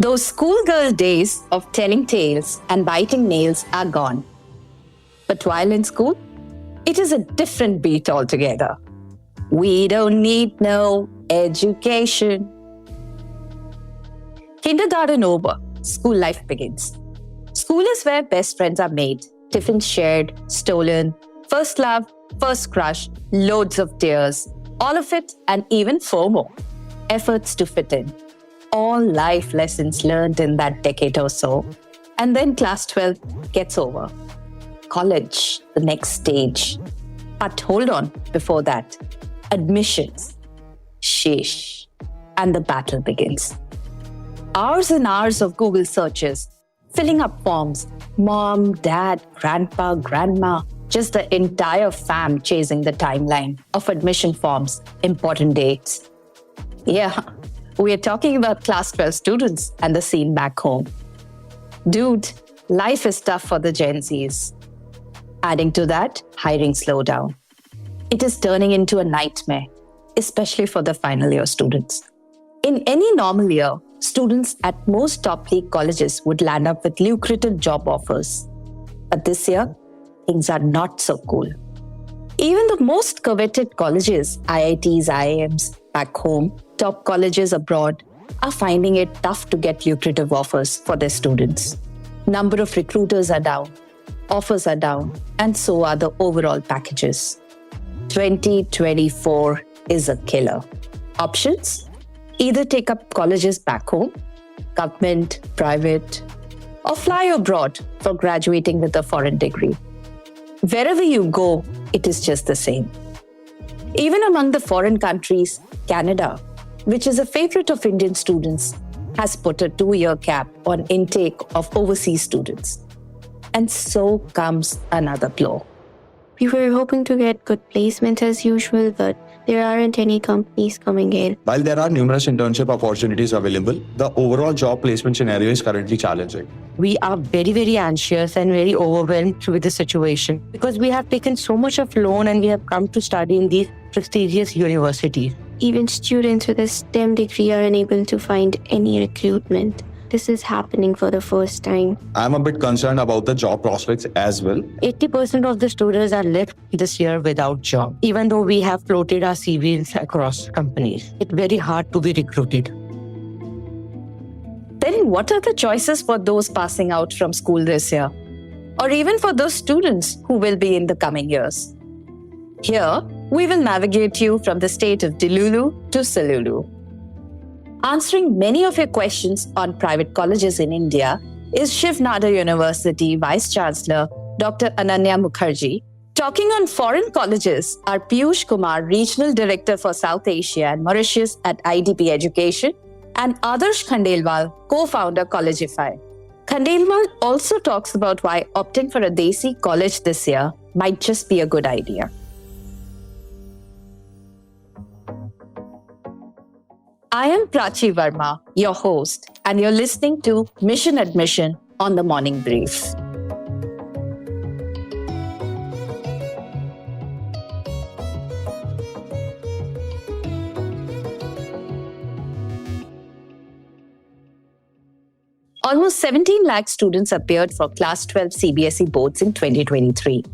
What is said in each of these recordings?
Those schoolgirl days of telling tales and biting nails are gone. But while in school, it is a different beat altogether. We don't need no education. Kindergarten over, school life begins. School is where best friends are made, tiffins shared, stolen, first love, first crush, loads of tears, all of it and even FOMO, efforts to fit in. All life lessons learned in that decade or so. And then class 12 gets over. College, the next stage. But hold on, before that, admissions. Sheesh. And the battle begins. Hours and hours of Google searches, filling up forms, mom, dad, grandpa, grandma, just the entire fam chasing the timeline of admission forms, important dates. Yeah, we are talking about class 12 students and the scene back home. Dude, life is tough for the Gen Zs. Adding to that, hiring slowdown. It is turning into a nightmare, especially for the final year students. In any normal year, students at most top league colleges would land up with lucrative job offers. But this year, things are not so cool. Even the most coveted colleges, IITs, IIMs, back home, top colleges abroad, are finding it tough to get lucrative offers for their students. Number of recruiters are down, offers are down, and so are the overall packages. 2024 is a killer. Options? Either take up colleges back home, government, private, or fly abroad for graduating with a foreign degree. Wherever you go, it is just the same. Even among the foreign countries, Canada, which is a favorite of Indian students, has put a 2-year cap on intake of overseas students. And so comes another blow. We were hoping to get good placements as usual, but there aren't any companies coming in. While there are numerous internship opportunities available, the overall job placement scenario is currently challenging. We are very, very anxious and very overwhelmed with the situation because we have taken so much of loan and we have come to study in these prestigious universities. Even students with a STEM degree are unable to find any recruitment. This is happening for the first time. I'm a bit concerned about the job prospects as well. 80% of the students are left this year without job, even though we have floated our CVs across companies. It's very hard to be recruited. Then what are the choices for those passing out from school this year? Or even for those students who will be in the coming years? Here, we will navigate you from the state of Delulu to Salulu. Answering many of your questions on private colleges in India is Shiv Nadar University Vice Chancellor Dr. Ananya Mukherjee. Talking on foreign colleges are Piyush Kumar, Regional Director for South Asia and Mauritius at IDP Education, and Adarsh Khandelwal, co-founder Collegeify. Khandelwal also talks about why opting for a desi college this year might just be a good idea. I am Prachi Verma, your host, and you're listening to Mission Admission on the Morning Brief. Almost 17 lakh students appeared for Class 12 CBSE boards in 2023.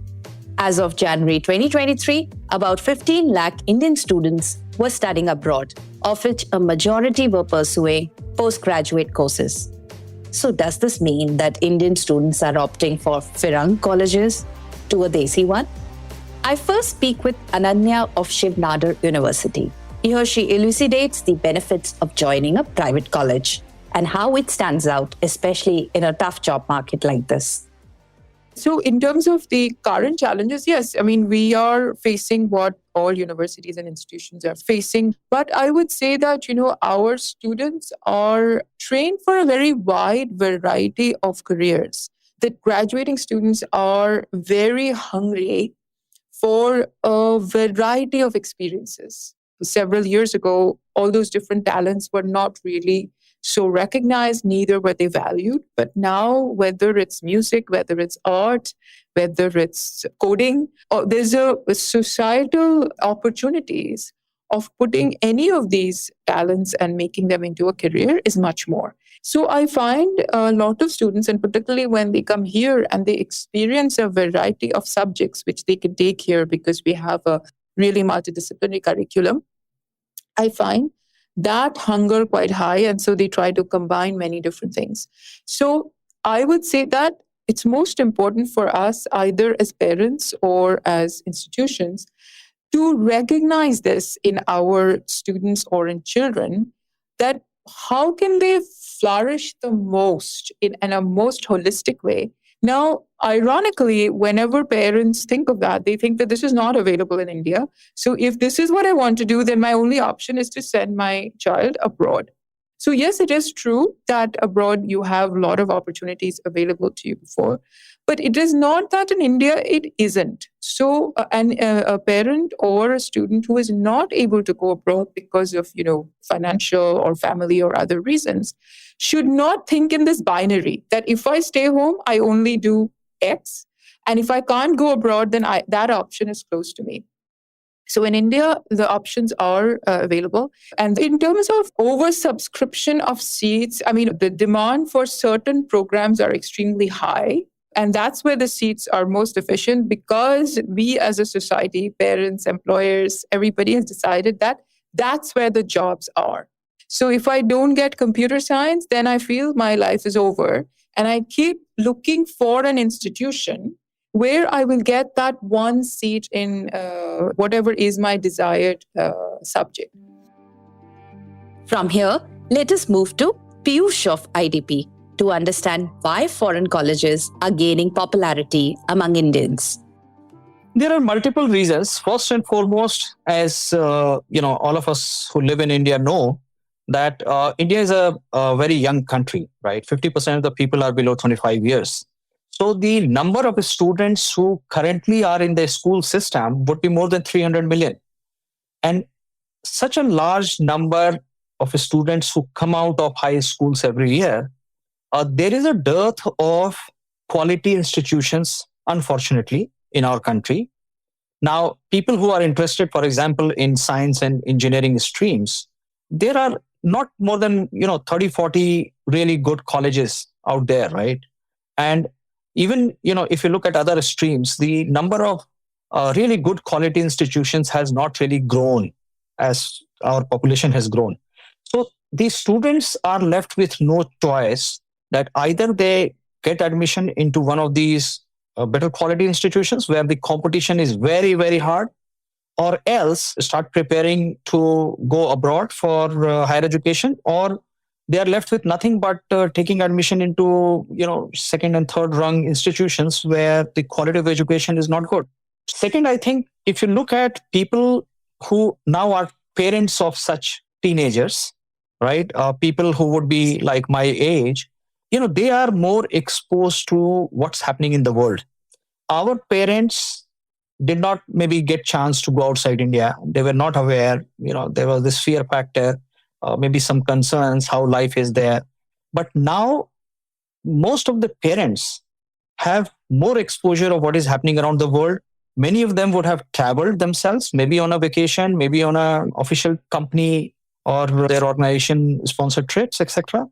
As of January 2023, about 15 lakh Indian students were studying abroad, of which a majority were pursuing postgraduate courses. So does this mean that Indian students are opting for Firang colleges to a desi one? I first speak with Ananya of Shiv Nadar University. Here she elucidates the benefits of joining a private college and how it stands out, especially in a tough job market like this. So in terms of the current challenges, yes, I mean, we are facing what all universities and institutions are facing. But I would say that, our students are trained for a very wide variety of careers. The graduating students are very hungry for a variety of experiences. Several years ago, all those different talents were not really So recognized neither were they valued, but now whether it's music, whether it's art, whether it's coding, or there's a societal opportunities of putting any of these talents and making them into a career is much more. So I find a lot of students, and particularly when they come here and they experience a variety of subjects which they can take here because we have a really multidisciplinary curriculum, I find that hunger quite high. And so they try to combine many different things. So I would say that it's most important for us, either as parents or as institutions, to recognize this in our students or in children, that how can they flourish the most in a most holistic way. Now, ironically, whenever parents think of that, they think that this is not available in India. So if this is what I want to do, then my only option is to send my child abroad. So yes, it is true that abroad you have a lot of opportunities available to you before, but it is not that in India it isn't. So a parent or a student who is not able to go abroad because of financial or family or other reasons should not think in this binary that if I stay home, I only do X, and if I can't go abroad, then that option is closed to me. So in India, the options are available. And in terms of oversubscription of seats, I mean, the demand for certain programs are extremely high. And that's where the seats are most efficient, because we as a society, parents, employers, everybody has decided that that's where the jobs are. So if I don't get computer science, then I feel my life is over. And I keep looking for an institution where I will get that one seat in whatever is my desired subject. From here, let us move to Piyush of IDP to understand why foreign colleges are gaining popularity among Indians. There are multiple reasons. First and foremost, as all of us who live in India know, that India is a very young country, right? 50% of the people are below 25 years. So the number of students who currently are in the school system would be more than 300 million. And such a large number of students who come out of high schools every year, there is a dearth of quality institutions, unfortunately, in our country. Now, people who are interested, for example, in science and engineering streams, there are not more than 30, 40 really good colleges out there, right? And even, if you look at other streams, the number of really good quality institutions has not really grown as our population has grown. So these students are left with no choice, that either they get admission into one of these better quality institutions where the competition is very, very hard, or else start preparing to go abroad for higher education, or they are left with nothing but taking admission into second and third rung institutions where the quality of education is not good. Second, I think if you look at people who now are parents of such teenagers, right, people who would be like my age, they are more exposed to what's happening in the world. Our parents did not maybe get chance to go outside India. They were not aware. There was this fear factor, maybe some concerns, how life is there. But now, most of the parents have more exposure of what is happening around the world. Many of them would have traveled themselves, maybe on a vacation, maybe on an official company or their organization sponsored trips, etc.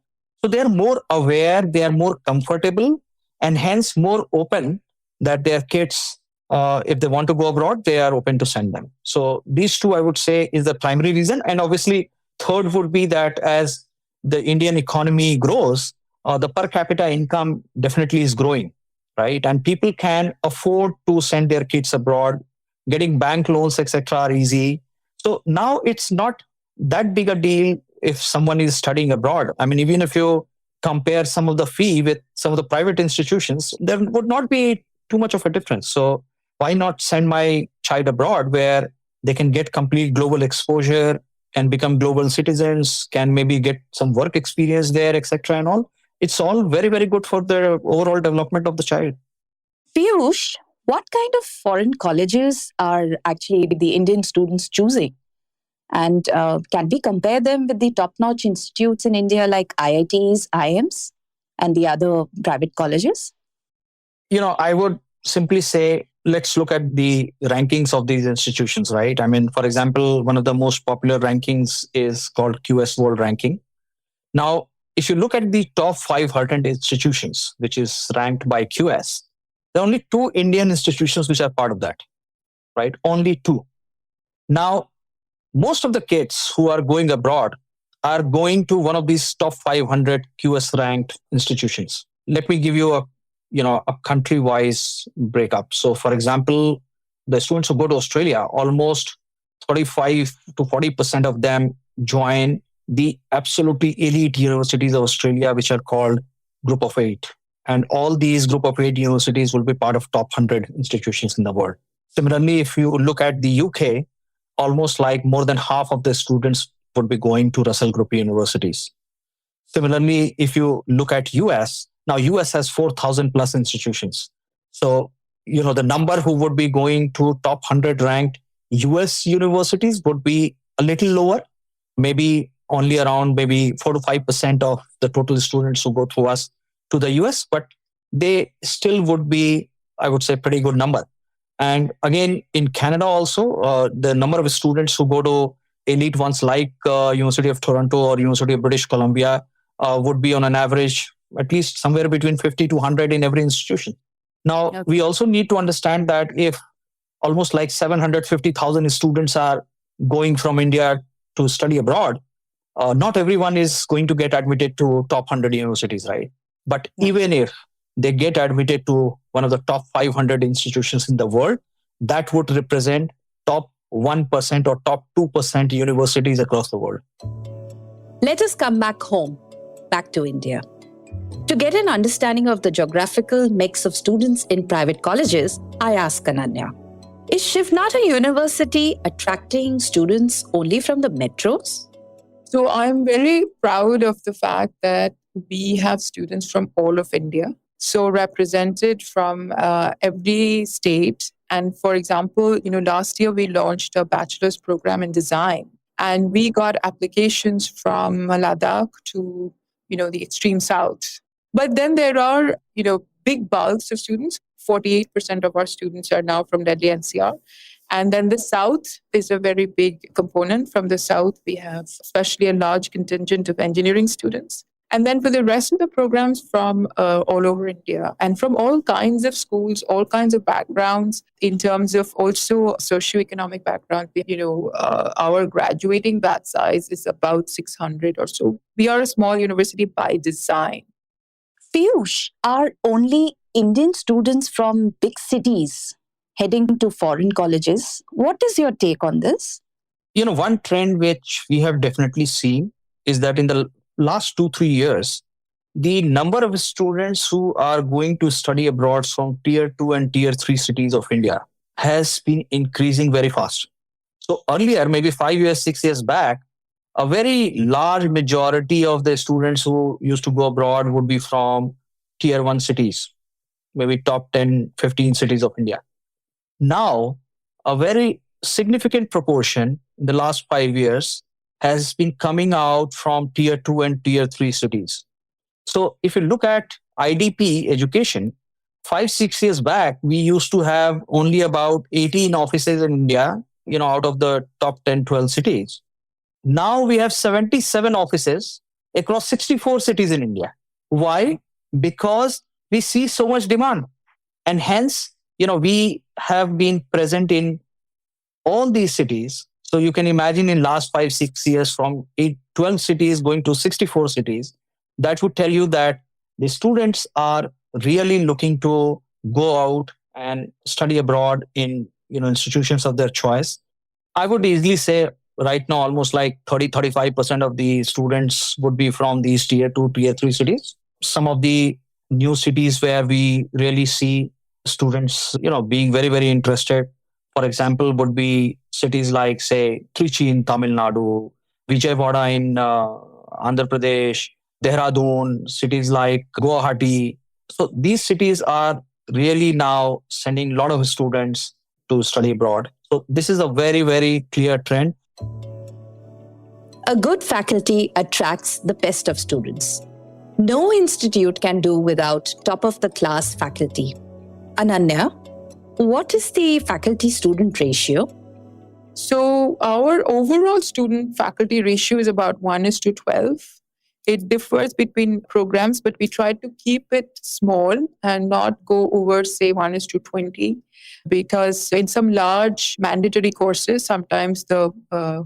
So they are more aware, they are more comfortable, and hence more open that their kids, if they want to go abroad, they are open to send them. So these two, I would say, is the primary reason. And obviously, third would be that as the Indian economy grows, the per capita income definitely is growing, right? And people can afford to send their kids abroad. Getting bank loans, etc., are easy. So now it's not that big a deal if someone is studying abroad. I mean, even if you compare some of the fee with some of the private institutions, there would not be too much of a difference. So why not send my child abroad where they can get complete global exposure, can become global citizens, can maybe get some work experience there, etc. and all. It's all very, very good for the overall development of the child. Piyush, what kind of foreign colleges are actually the Indian students choosing? And can we compare them with the top-notch institutes in India like IITs, IIMs, and the other private colleges? I would simply say, let's look at the rankings of these institutions, right? I mean, for example, one of the most popular rankings is called QS World Ranking. Now, if you look at the top 500 institutions, which is ranked by QS, there are only two Indian institutions which are part of that, right? Only two. Now, most of the kids who are going abroad are going to one of these top 500 QS ranked institutions. Let me give you a country wise breakup. So, for example, the students who go to Australia, almost 35 to 40% of them join the absolutely elite universities of Australia, which are called Group of Eight. And all these Group of Eight universities will be part of top 100 institutions in the world. Similarly, if you look at the UK, almost like more than half of the students would be going to Russell Group universities. Similarly, if you look at US, now US has 4,000 plus institutions. So, the number who would be going to top 100 ranked US universities would be a little lower, maybe only around maybe 4 to 5% of the total students who go through us to the US, but they still would be, I would say, pretty good number. And again, in Canada also, the number of students who go to elite ones like University of Toronto or University of British Columbia would be on an average at least somewhere between 50 to 100 in every institution. Now, Okay. we also need to understand that if almost like 750,000 students are going from India to study abroad, not everyone is going to get admitted to top 100 universities, right? But even if they get admitted to one of the top 500 institutions in the world, that would represent top 1% or top 2% universities across the world. Let us come back home, back to India. To get an understanding of the geographical mix of students in private colleges, I asked Ananya, is Shivnata University attracting students only from the metros? So I'm very proud of the fact that we have students from all of India, so represented from every state. And for example, last year we launched a bachelor's program in design, and we got applications from Ladakh to, the extreme south. But then there are, big bulks of students. 48% of our students are now from Delhi NCR. And then the South is a very big component. From the South, we have especially a large contingent of engineering students. And then for the rest of the programs from all over India and from all kinds of schools, all kinds of backgrounds, in terms of also socioeconomic background, our graduating batch size is about 600 or so. We are a small university by design. Piyush, are only Indian students from big cities heading to foreign colleges? What is your take on this? One trend which we have definitely seen is that in the last 2, 3 years, the number of students who are going to study abroad from tier 2 and tier 3 cities of India has been increasing very fast. So earlier, maybe 5 years, 6 years back, a very large majority of the students who used to go abroad would be from tier 1 cities, maybe top 10, 15 cities of India. Now, a very significant proportion in the last 5 years has been coming out from tier 2 and tier 3 cities. So if you look at IDP education, 5, 6 years back, we used to have only about 18 offices in India, out of the top 10, 12 cities. Now we have 77 offices across 64 cities in India. Why? Because we see so much demand. And hence, we have been present in all these cities. So you can imagine in last 5, 6 years from 12 cities going to 64 cities, that would tell you that the students are really looking to go out and study abroad in institutions of their choice. I would easily say right now almost like 30-35% of the students would be from these tier 2, tier 3 cities. Some of the new cities where we really see students being very, very interested, for example, would be cities like, say, Trichy in Tamil Nadu, Vijayawada in Andhra Pradesh, Dehradun, cities like Guwahati. So these cities are really now sending a lot of students to study abroad. So this is a very, very clear trend. A good faculty attracts the best of students. No institute can do without top-of-the-class faculty. Ananya, what is the faculty-student ratio? So our overall student-faculty ratio is about 1:12. It differs between programs, but we try to keep it small and not go over, say, 1:20, because in some large mandatory courses, sometimes the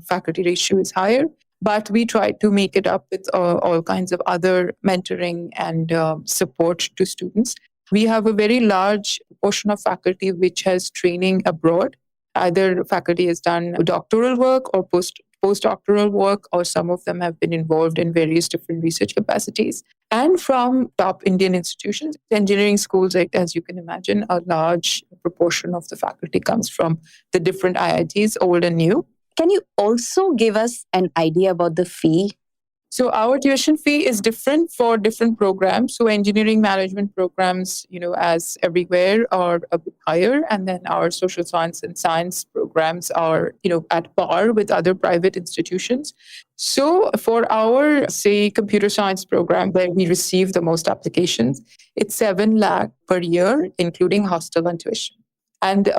faculty ratio is higher. But we try to make it up with all kinds of other mentoring and support to students. We have a very large portion of faculty which has training abroad. Either faculty has done doctoral work or postdoctoral work, or some of them have been involved in various different research capacities. And from top Indian institutions, engineering schools, as you can imagine, a large proportion of the faculty comes from the different IITs, old and new. Can you also give us an idea about the fee? So our tuition fee is different for different programs. So engineering management programs, as everywhere, are a bit higher. And then our social science and science programs are, at par with other private institutions. So for our, say, computer science program, where we receive the most applications, it's 7 lakh per year, including hostel and tuition. And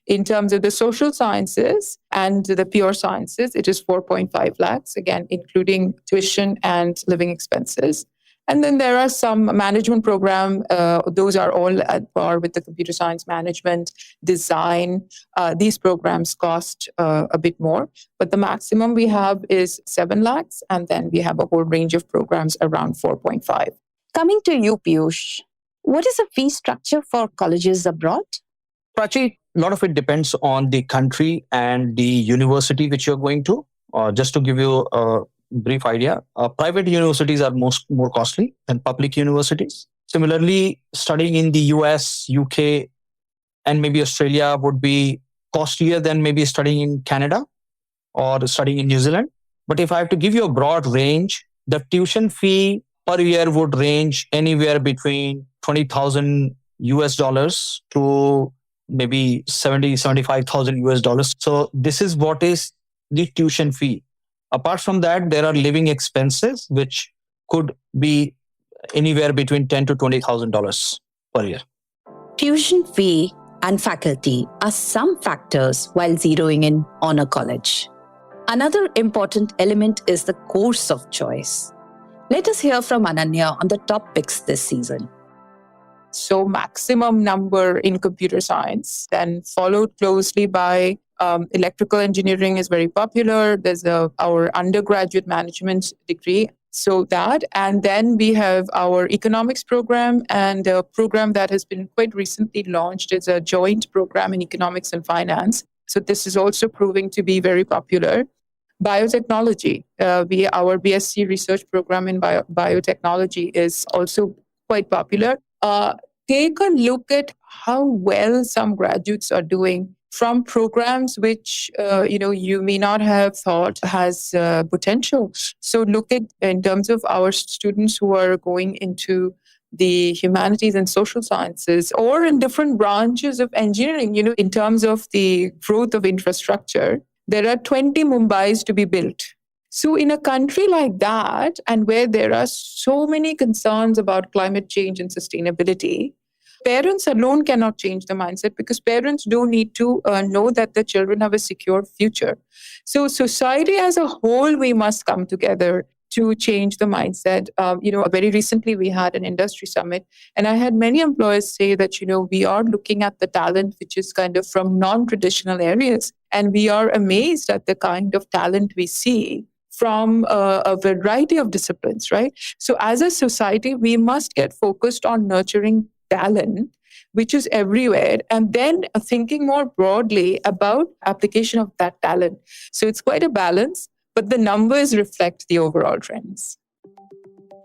in terms of the social sciences and the pure sciences, it is 4.5 lakhs, again, including tuition and living expenses. And then there are some management program. Those are all at par with the computer science management, design. These programs cost a bit more. But the maximum we have is 7 lakhs. And then we have a whole range of programs around 4.5. Coming to you, Piyush, what is the fee structure for colleges abroad? Prachi, a lot of it depends on the country and the university which you're going to. Just to give you a brief idea, private universities are more costly than public universities. Similarly, studying in the US, UK, and maybe Australia would be costlier than maybe studying in Canada or studying in New Zealand. But if I have to give you a broad range, the tuition fee per year would range anywhere between 20,000 US dollars to maybe 75,000 US dollars. So this is what is the tuition fee. Apart from that, there are living expenses, which could be anywhere between $10,000 to $20,000 per year. Tuition fee and faculty are some factors while zeroing in on a college. Another important element is the course of choice. Let us hear from Ananya on the top picks this season. So maximum number in computer science, then followed closely by electrical engineering is very popular. There's our undergraduate management degree. So that, and then we have our economics program, and a program that has been quite recently launched is a joint program in economics and finance. So this is also proving to be very popular. Biotechnology, our BSc research program in biotechnology is also quite popular. Take a look at how well some graduates are doing from programs which you may not have thought has potential. So look at, in terms of our students who are going into the humanities and social sciences, or in different branches of engineering, in terms of the growth of infrastructure, there are 20 Mumbais to be built. So in a country like that, and where there are so many concerns about climate change and sustainability, parents alone cannot change the mindset, because parents do need to know that the children have a secure future. So society as a whole, we must come together to change the mindset. Very recently we had an industry summit, and I had many employers say that, we are looking at the talent which is kind of from non-traditional areas, and we are amazed at the kind of talent we see from a variety of disciplines, right? So as a society, we must get focused on nurturing talent, which is everywhere, and then thinking more broadly about application of that talent. So it's quite a balance, but the numbers reflect the overall trends.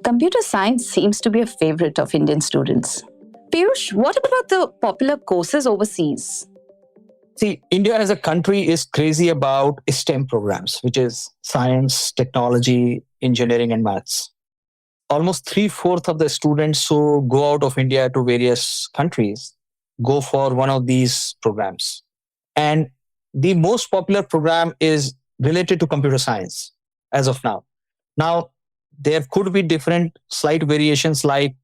Computer science seems to be a favorite of Indian students. Piyush, what about the popular courses overseas? See, India as a country is crazy about STEM programs, which is science, technology, engineering, and maths. Almost 3/4 of the students who go out of India to various countries go for one of these programs. And the most popular program is related to computer science. as of now. Now, there could be different slight variations like,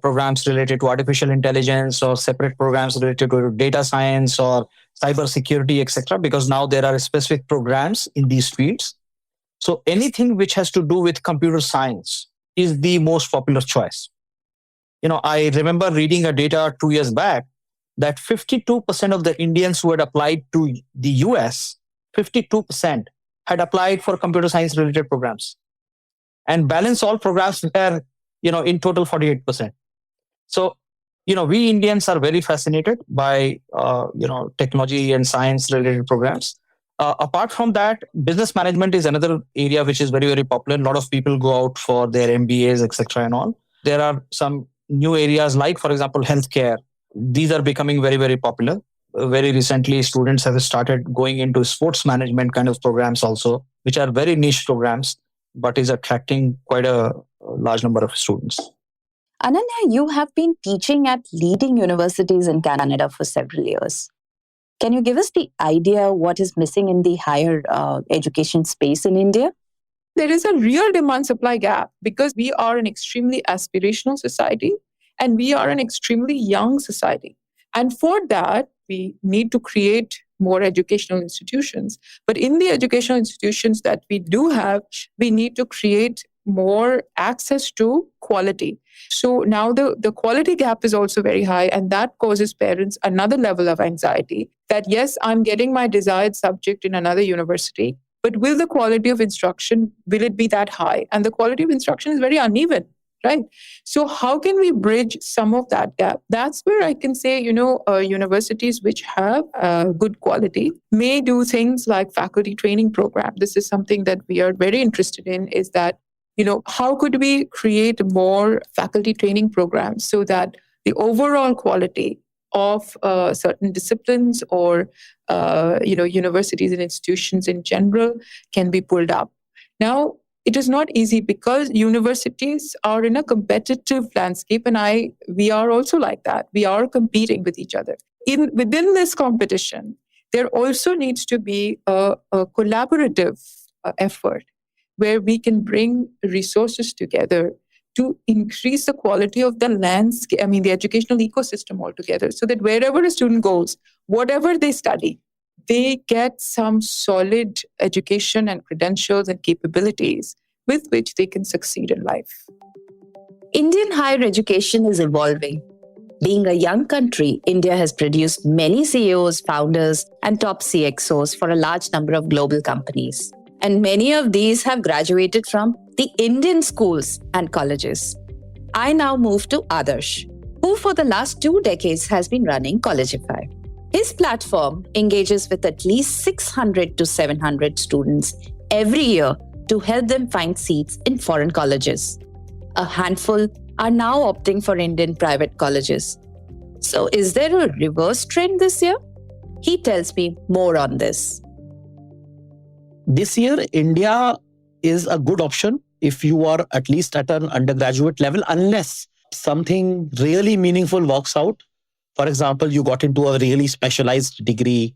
programs related to artificial intelligence or separate programs related to data science or cyber security, etc. Because now there are specific programs in these fields. So anything which has to do with computer science is the most popular choice. I remember reading a data 2 years back that 52% of the Indians who had applied to the US, 52% had applied for computer science related programs. And balance all programs were, in total 48%. So, we Indians are very fascinated by, technology and science related programs. Apart from that, business management is another area which is very, very popular. A lot of people go out for their MBAs, etc. and all. There are some new areas like, for example, healthcare. These are becoming very, very popular. Very recently, students have started going into sports management kind of programs also, which are very niche programs, but is attracting quite a large number of students. Ananya, you have been teaching at leading universities in Canada for several years. Can you give us the idea what is missing in the higher education space in India? There is a real demand-supply gap because we are an extremely aspirational society and we are an extremely young society. And for that, we need to create more educational institutions. But in the educational institutions that we do have, we need to create more access to quality. So now the quality gap is also very high, and that causes parents another level of anxiety that, yes, I'm getting my desired subject in another university, but will the quality of instruction, will it be that high? And the quality of instruction is very uneven, right? So how can we bridge some of that gap? That's where I can say, universities which have good quality may do things like faculty training program. This is something that we are very interested in, is that, how could we create more faculty training programs so that the overall quality of certain disciplines or, universities and institutions in general can be pulled up. Now, it is not easy because universities are in a competitive landscape, and we are also like that. We are competing with each other. Within this competition, there also needs to be a collaborative effort where we can bring resources together to increase the quality of the landscape, the educational ecosystem altogether, so that wherever a student goes, whatever they study, they get some solid education and credentials and capabilities with which they can succeed in life. Indian higher education is evolving. Being a young country, India has produced many CEOs, founders, and top CXOs for a large number of global companies. And many of these have graduated from the Indian schools and colleges. I now move to Adarsh, who for the last 2 decades has been running Collegeify. His platform engages with at least 600 to 700 students every year to help them find seats in foreign colleges. A handful are now opting for Indian private colleges. So is there a reverse trend this year? He tells me more on this. This year, India is a good option if you are at least at an undergraduate level, unless something really meaningful works out. For example, you got into a really specialized degree,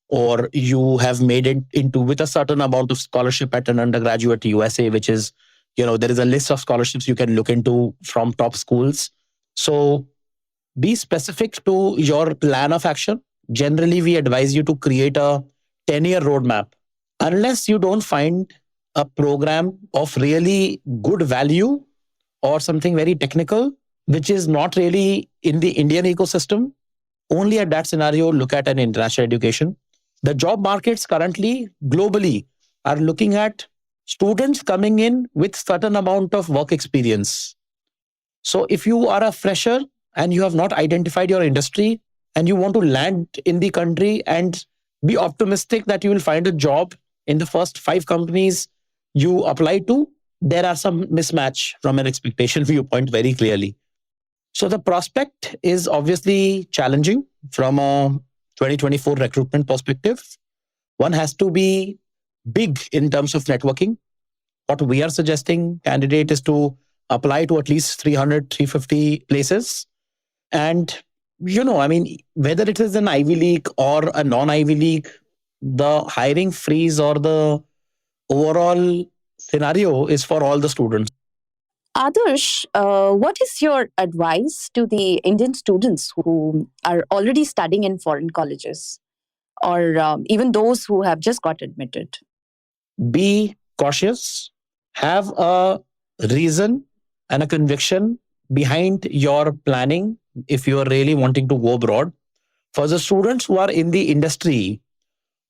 or you have made it into with a certain amount of scholarship at an undergraduate USA, which is, there is a list of scholarships you can look into from top schools. So be specific to your plan of action. Generally, we advise you to create a 10-year roadmap. Unless you don't find a program of really good value or something very technical, which is not really in the Indian ecosystem, only at that scenario, look at an international education. The job markets currently, globally, are looking at students coming in with certain amount of work experience. So if you are a fresher and you have not identified your industry and you want to land in the country and be optimistic that you will find a job in the first 5 companies you apply to, there are some mismatch from an expectation viewpoint very clearly. So the prospect is obviously challenging from a 2024 recruitment perspective. One has to be big in terms of networking. What we are suggesting candidate is to apply to at least 300, 350 places. And, whether it is an Ivy League or a non-Ivy League, the hiring freeze or the overall scenario is for all the students. Adarsh, what is your advice to the Indian students who are already studying in foreign colleges or even those who have just got admitted? Be cautious, have a reason and a conviction behind your planning if you are really wanting to go abroad. For the students who are in the industry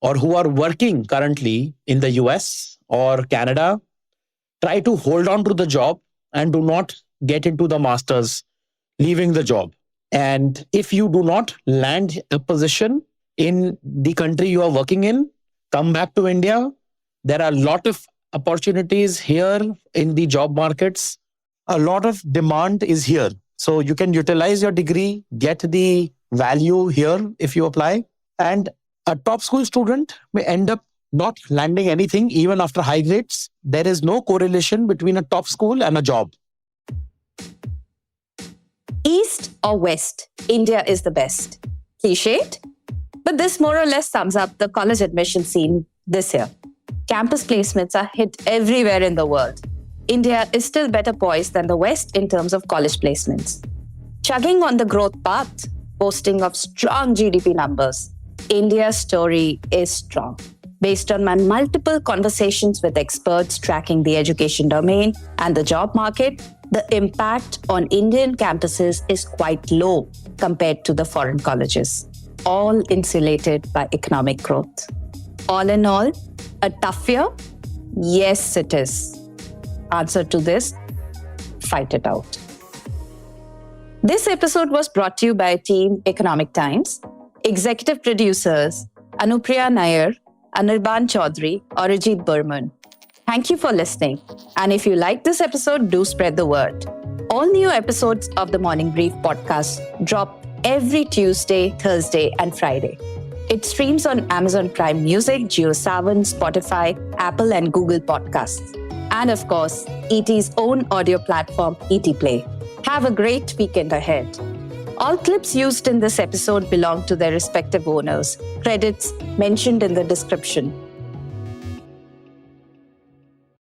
or who are working currently in the US or Canada, try to hold on to the job and do not get into the masters, leaving the job. And if you do not land a position in the country you are working in, come back to India. There are a lot of opportunities here in the job markets. A lot of demand is here. So you can utilize your degree, get the value here if you apply. And a top school student may end up not landing anything even after high grades. There is no correlation between a top school and a job. East or West, India is the best. Cliched? But this more or less sums up the college admission scene this year. Campus placements are hit everywhere in the world. India is still better poised than the West in terms of college placements. Chugging on the growth path, boasting of strong GDP numbers, India's story is strong. Based on my multiple conversations with experts tracking the education domain and the job market, the impact on Indian campuses is quite low compared to the foreign colleges, all insulated by economic growth. All in all, a tough year? Yes, it is. Answer to this, fight it out. This episode was brought to you by Team Economic Times, executive producers Anupriya Nair, Anirban Chaudhary, Arijit Burman. Thank you for listening. And if you like this episode, do spread the word. All new episodes of the Morning Brief podcast drop every Tuesday, Thursday, and Friday. It streams on Amazon Prime Music, JioSaavn, Spotify, Apple, and Google Podcasts. And of course, ET's own audio platform, ET Play. Have a great weekend ahead. All clips used in this episode belong to their respective owners. Credits mentioned in the description.